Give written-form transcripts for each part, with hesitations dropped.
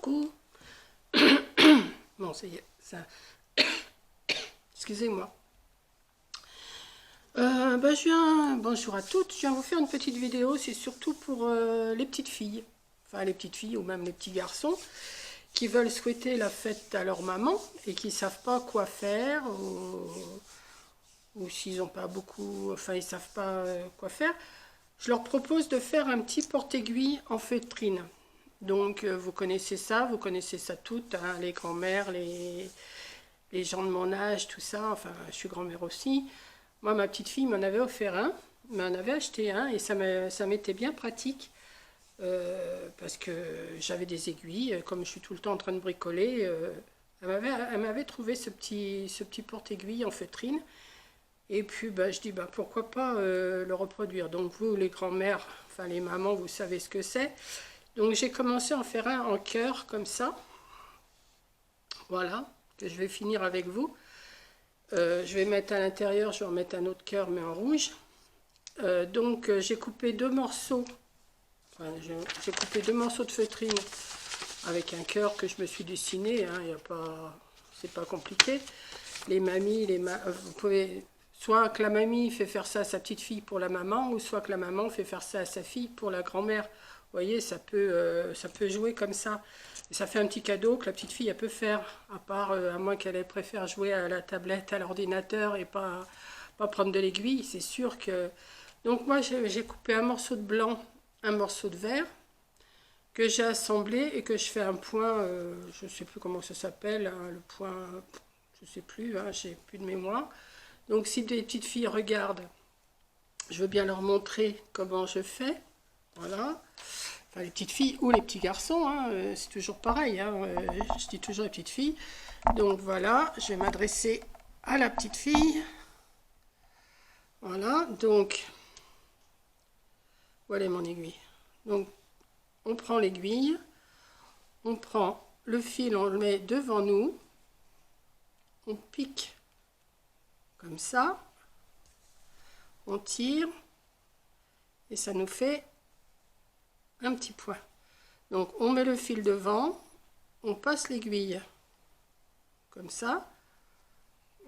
Coucou. Bon, ça y est, ça. Excusez-moi. Bonjour à toutes. Je viens vous faire une petite vidéo. C'est surtout pour les petites filles, enfin les petites filles ou même les petits garçons qui veulent souhaiter la fête à leur maman et qui savent pas quoi faire ou s'ils n'ont pas beaucoup, enfin ils savent pas quoi faire. Je leur propose de faire un petit porte-aiguille en feutrine. Donc vous connaissez ça toutes, hein, les grands-mères, les gens de mon âge, tout ça, enfin je suis grand-mère aussi. Moi ma petite fille m'en avait offert un, m'en avait acheté un et ça m'était bien pratique parce que j'avais des aiguilles, comme je suis tout le temps en train de bricoler, elle m'avait trouvé ce petit porte-aiguille en feutrine. Et puis je dis pourquoi pas le reproduire. Donc vous les grands-mères, enfin les mamans, vous savez ce que c'est. Donc j'ai commencé à en faire un en cœur comme ça. Voilà, que je vais finir avec vous. Je vais mettre à l'intérieur, je vais en mettre un autre cœur mais en rouge. Donc j'ai coupé deux morceaux. Enfin, j'ai coupé deux morceaux de feutrine avec un cœur que je me suis dessiné. Hein, c'est pas compliqué. Les mamies, vous pouvez soit que la mamie fait faire ça à sa petite fille pour la maman, ou soit que la maman fait faire ça à sa fille pour la grand-mère. Vous voyez, ça peut jouer comme ça. Et ça fait un petit cadeau que la petite fille elle peut faire, à part à moins qu'elle préfère jouer à la tablette, à l'ordinateur et pas prendre de l'aiguille. C'est sûr que... Donc moi j'ai coupé un morceau de blanc, un morceau de vert, que j'ai assemblé et que je fais un point, je ne sais plus comment ça s'appelle, hein, le point, je ne sais plus, hein, j'ai plus de mémoire. Donc si des petites filles regardent, je veux bien leur montrer comment je fais. Voilà. Enfin les petites filles ou les petits garçons, hein, c'est toujours pareil. Hein, je dis toujours les petites filles. Donc voilà, je vais m'adresser à la petite fille. Voilà, donc voilà mon aiguille. Donc on prend l'aiguille, on prend le fil, on le met devant nous, on pique comme ça, on tire et ça nous fait un petit point. Donc on met le fil devant, on passe l'aiguille comme ça,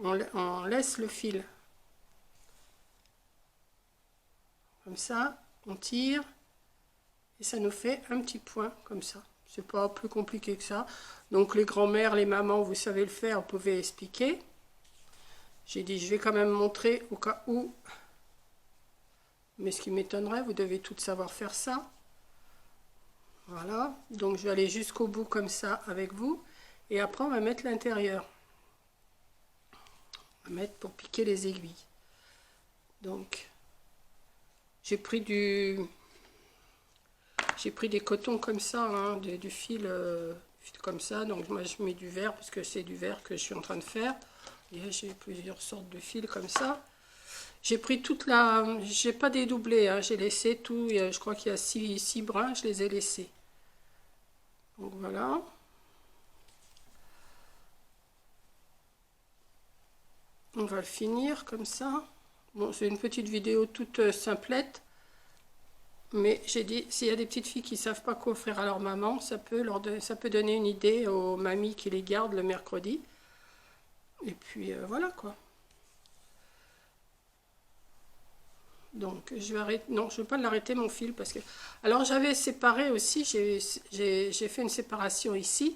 on laisse le fil comme ça, on tire et ça nous fait un petit point comme ça. C'est pas plus compliqué que ça. Donc les grands-mères, les mamans, vous savez le faire, vous pouvez expliquer. J'ai dit je vais quand même montrer au cas où, mais ce qui m'étonnerait, vous devez toutes savoir faire ça. Voilà, donc je vais aller jusqu'au bout comme ça avec vous. Et après, on va mettre l'intérieur. On va mettre pour piquer les aiguilles. Donc, j'ai pris des cotons comme ça, hein, du fil comme ça. Donc, moi, je mets du vert parce que c'est du vert que je suis en train de faire. Et j'ai plusieurs sortes de fils comme ça. J'ai pris toute la... J'ai pas dédoublé, hein, j'ai laissé tout. Je crois qu'il y a 6 brins, je les ai laissés. Donc voilà. On va le finir comme ça. Bon, c'est une petite vidéo toute simplette. Mais j'ai dit, s'il y a des petites filles qui ne savent pas quoi offrir à leur maman, ça peut donner une idée aux mamies qui les gardent le mercredi. Et puis voilà quoi. Donc je vais arrêter. Non, je ne veux pas l'arrêter mon fil parce que... Alors j'avais séparé aussi, j'ai fait une séparation ici.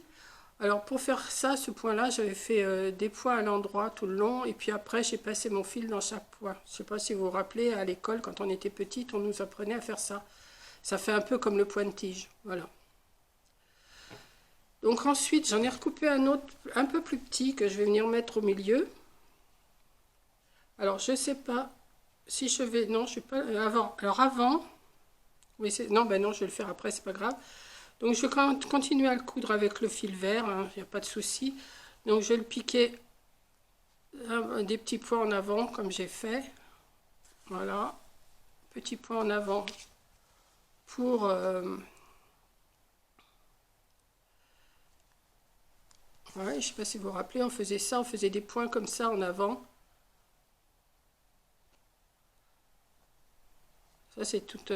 Alors pour faire ça, ce point-là, j'avais fait des points à l'endroit tout le long. Et puis après, j'ai passé mon fil dans chaque point. Je ne sais pas si vous vous rappelez, à l'école, quand on était petite, on nous apprenait à faire ça. Ça fait un peu comme le point de tige. Voilà. Donc ensuite, j'en ai recoupé un autre, un peu plus petit, que je vais venir mettre au milieu. Alors je ne sais pas si je vais... Non, je ne suis pas... Avant. Alors avant... Oui, non, ben non, je vais le faire après, c'est pas grave. Donc je vais continuer à le coudre avec le fil vert, hein, il n'y a pas de souci. Donc je vais le piquer des petits points en avant comme j'ai fait. Voilà, petit point en avant pour... ouais, je ne sais pas si vous vous rappelez, on faisait ça, on faisait des points comme ça en avant. Ça c'est toute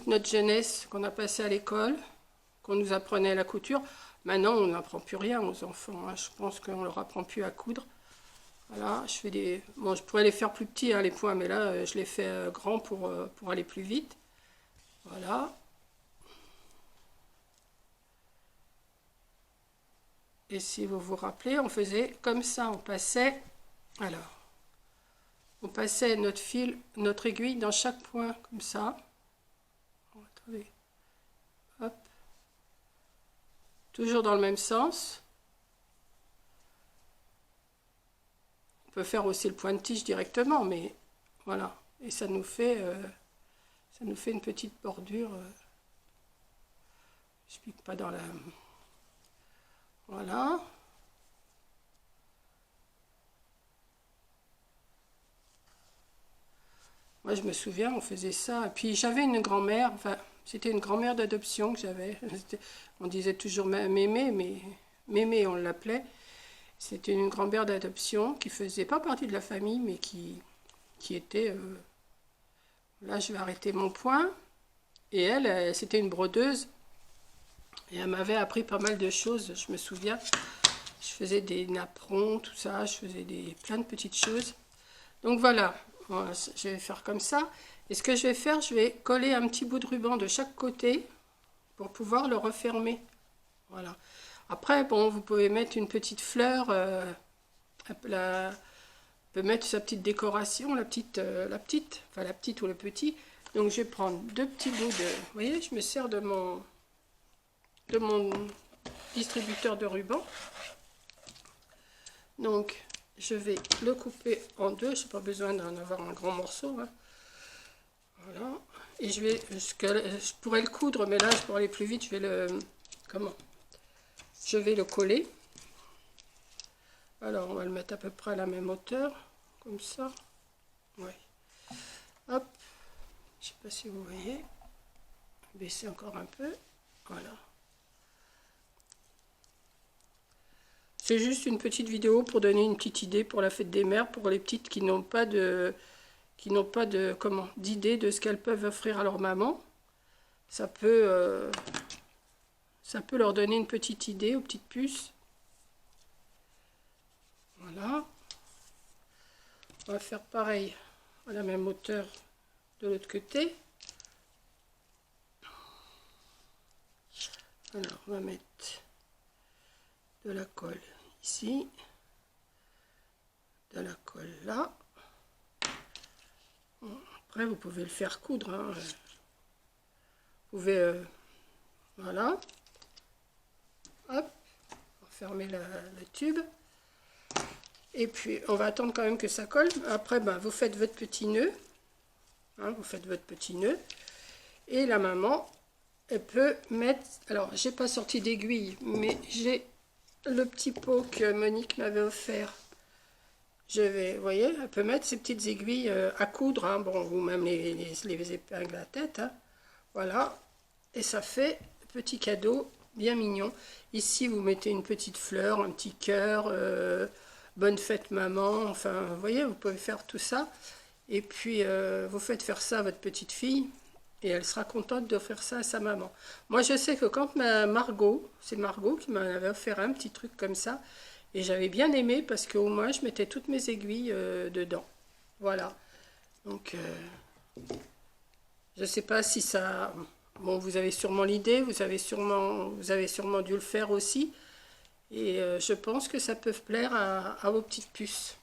notre jeunesse qu'on a passée à l'école, qu'on nous apprenait la couture. Maintenant, on n'apprend plus rien aux enfants, hein. Je pense qu'on leur apprend plus à coudre. Voilà, je fais des... Bon, je pourrais les faire plus petits, hein, les points, mais là, je les fais grands pour aller plus vite. Voilà. Et si vous vous rappelez, on faisait comme ça, on passait... Alors, on passait notre fil, notre aiguille dans chaque point, comme ça. Oh, attendez. Hop. Toujours dans le même sens. On peut faire aussi le point de tige directement, mais voilà. Et ça nous fait une petite bordure. Je pique pas dans la... Voilà. Moi, je me souviens, on faisait ça. Et puis, j'avais une grand-mère, enfin, c'était une grand-mère d'adoption que j'avais. On disait toujours mémé, mais mémé, on l'appelait. C'était une grand-mère d'adoption qui faisait pas partie de la famille, mais qui était... Là, je vais arrêter mon point. Et elle, c'était une brodeuse. Et elle m'avait appris pas mal de choses, je me souviens. Je faisais des napperons, tout ça. Je faisais plein de petites choses. Donc voilà, je vais faire comme ça. Et ce que je vais faire, je vais coller un petit bout de ruban de chaque côté pour pouvoir le refermer. Voilà. Après, bon, vous pouvez mettre une petite fleur. On peut mettre sa petite décoration, la petite ou le petit. Donc je vais prendre deux petits bouts de... Vous voyez, je me sers de mon distributeur de ruban. Donc je vais le couper en deux. Je n'ai pas besoin d'en avoir un grand morceau, hein. Voilà. Et je pourrais le coudre, mais là, pour aller plus vite, je vais le coller. Alors, on va le mettre à peu près à la même hauteur, comme ça. Ouais. Hop. Je ne sais pas si vous voyez. Baisser encore un peu. Voilà. C'est juste une petite vidéo pour donner une petite idée pour la fête des mères, pour les petites qui n'ont pas d'idée de ce qu'elles peuvent offrir à leur maman. Ça peut leur donner une petite idée aux petites puces. Voilà. On va faire pareil à la même hauteur de l'autre côté. Alors, on va mettre de la colle ici, de la colle là. Après, vous pouvez le faire coudre, hein. Vous pouvez, voilà. Hop, fermer le tube. Et puis, on va attendre quand même que ça colle. Après, ben, vous faites votre petit nœud. Hein, vous faites votre petit nœud. Et la maman, elle peut mettre... Alors, j'ai pas sorti d'aiguille, mais j'ai le petit pot que Monique m'avait offert. Vous voyez, elle peut mettre ces petites aiguilles à coudre, hein, bon, ou même les épingles à tête, hein. Voilà, et ça fait un petit cadeau bien mignon. Ici, vous mettez une petite fleur, un petit cœur, bonne fête maman, enfin, vous voyez, vous pouvez faire tout ça. Et puis, vous faites faire ça à votre petite fille, et elle sera contente d'offrir ça à sa maman. Moi, je sais que quand c'est Margot qui m'en avait offert un petit truc comme ça, et j'avais bien aimé parce qu'au moins, je mettais toutes mes aiguilles dedans. Voilà. Donc, je ne sais pas si ça... Bon, vous avez sûrement l'idée, vous avez sûrement dû le faire aussi. Et je pense que ça peut plaire à vos petites puces.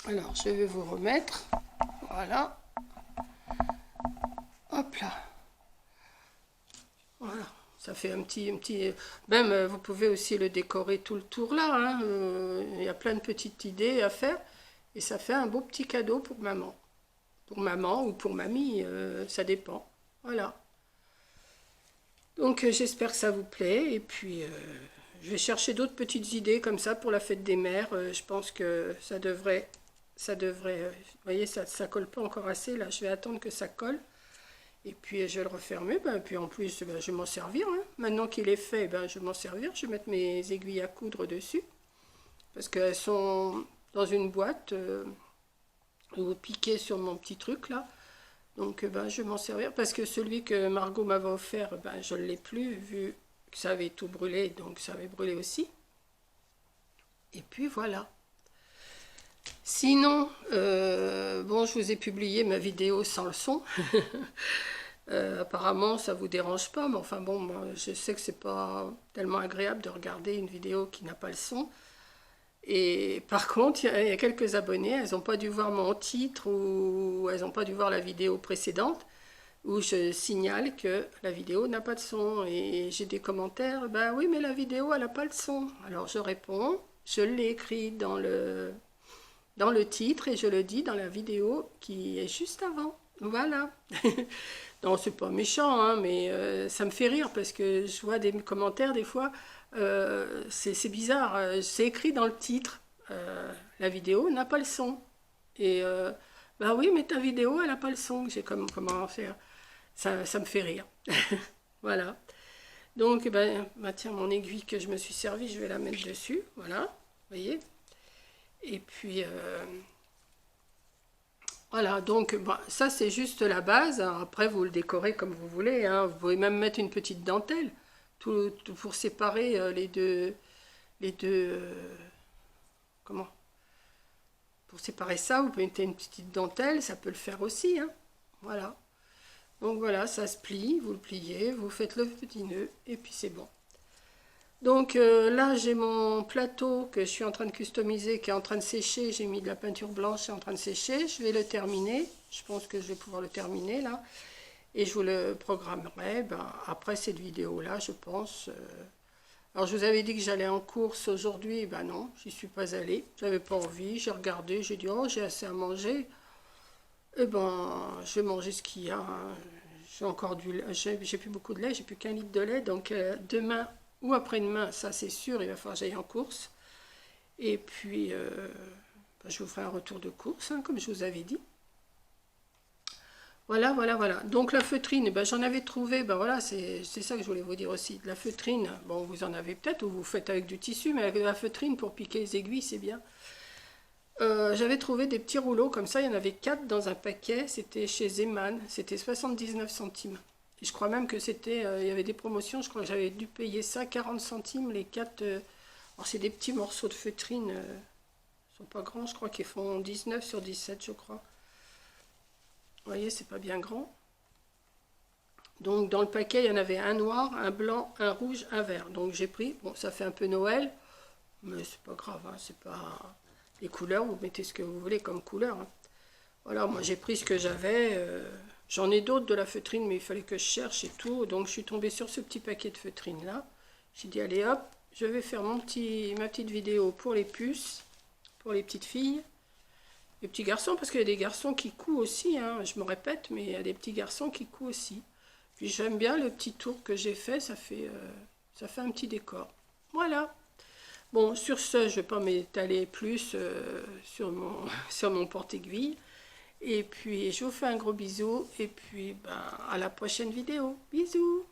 Alors, je vais vous remettre. Voilà. Hop là. Voilà. Ça fait un petit... Même, vous pouvez aussi le décorer tout le tour là, hein. Il y a plein de petites idées à faire. Et ça fait un beau petit cadeau pour maman. Pour maman ou pour mamie, ça dépend. Voilà. Donc, j'espère que ça vous plaît. Et puis, je vais chercher d'autres petites idées comme ça pour la fête des mères. Je pense que ça devrait... vous voyez, ça colle pas encore assez. Là, je vais attendre que ça colle. Et puis je vais le refermer, ben, puis en plus ben, je vais m'en servir, hein. Maintenant qu'il est fait, ben, je vais m'en servir, je vais mettre mes aiguilles à coudre dessus, parce qu'elles sont dans une boîte, vous piquez sur mon petit truc là, Donc ben, je vais m'en servir parce que celui que Margot m'avait offert, ben, je ne l'ai plus vu que ça avait tout brûlé, donc ça avait brûlé aussi. Et puis voilà. Sinon, bon, je vous ai publié ma vidéo sans le son. Apparemment, ça vous dérange pas, mais enfin bon, moi, je sais que c'est pas tellement agréable de regarder une vidéo qui n'a pas le son. Et par contre, il y a quelques abonnés, elles n'ont pas dû voir mon titre ou elles n'ont pas dû voir la vidéo précédente où je signale que la vidéo n'a pas de son. Et j'ai des commentaires, ben oui, mais la vidéo, elle n'a pas le son. Alors je réponds, je l'ai écrit dans le titre et je le dis dans la vidéo qui est juste avant. Voilà. Non, c'est pas méchant, hein, mais ça me fait rire parce que je vois des commentaires des fois, c'est bizarre. C'est écrit dans le titre, la vidéo n'a pas le son. Et bah oui, mais ta vidéo, elle n'a pas le son. J'ai comment faire. Ça me fait rire. Voilà. Donc, bah, tiens, mon aiguille que je me suis servie, je vais la mettre dessus. Voilà, vous voyez. Et puis, voilà, donc bah, ça c'est juste la base. Après, vous le décorez comme vous voulez, hein. Vous pouvez même mettre une petite dentelle tout pour séparer comment? Pour séparer ça, vous pouvez mettre une petite dentelle, ça peut le faire aussi, hein. Voilà. Donc voilà, ça se plie, vous le pliez, vous faites le petit nœud et puis c'est bon. Donc là, j'ai mon plateau que je suis en train de customiser, qui est en train de sécher. J'ai mis de la peinture blanche, c'est en train de sécher. Je vais le terminer. Je pense que je vais pouvoir le terminer là. Et je vous le programmerai après cette vidéo-là, je pense. Alors, je vous avais dit que j'allais en course aujourd'hui. Ben non, j'y suis pas allée. J'avais pas envie. J'ai regardé, j'ai dit, oh, j'ai assez à manger. Eh ben, je vais manger ce qu'il y a, hein. J'ai encore du lait. J'ai plus beaucoup de lait, j'ai plus qu'un litre de lait. Donc, demain ou après-demain, ça c'est sûr, il va falloir que j'aille en course. Et puis, je vous ferai un retour de course, hein, comme je vous avais dit. Voilà, voilà, voilà. Donc la feutrine, j'en avais trouvé, voilà, c'est ça que je voulais vous dire aussi. La feutrine, bon, vous en avez peut-être, ou vous faites avec du tissu, mais avec la feutrine pour piquer les aiguilles, c'est bien. J'avais trouvé des petits rouleaux comme ça, il y en avait 4 dans un paquet, c'était chez Zeman, c'était 79 centimes. Et je crois même que c'était, il y avait des promotions, je crois que j'avais dû payer ça 40 centimes, les 4. Alors c'est des petits morceaux de feutrine, ils sont pas grands, je crois qu'ils font 19 sur 17, je crois. Vous voyez, c'est pas bien grand. Donc dans le paquet, il y en avait un noir, un blanc, un rouge, un vert. Donc j'ai pris, bon ça fait un peu Noël, mais c'est pas grave, hein, c'est pas... Les couleurs, vous mettez ce que vous voulez comme couleur, hein. Voilà, moi j'ai pris ce que j'avais. J'en ai d'autres de la feutrine, mais il fallait que je cherche et tout. Donc je suis tombée sur ce petit paquet de feutrine là. J'ai dit allez hop, je vais faire ma petite vidéo pour les puces, pour les petites filles, les petits garçons, parce qu'il y a des garçons qui couent aussi, hein, je me répète, mais il y a des petits garçons qui couent aussi. Puis j'aime bien le petit tour que j'ai fait, ça fait un petit décor. Voilà. Bon, sur ce, je ne vais pas m'étaler plus sur mon porte-aiguille. Et puis, je vous fais un gros bisou. Et puis, à la prochaine vidéo. Bisous!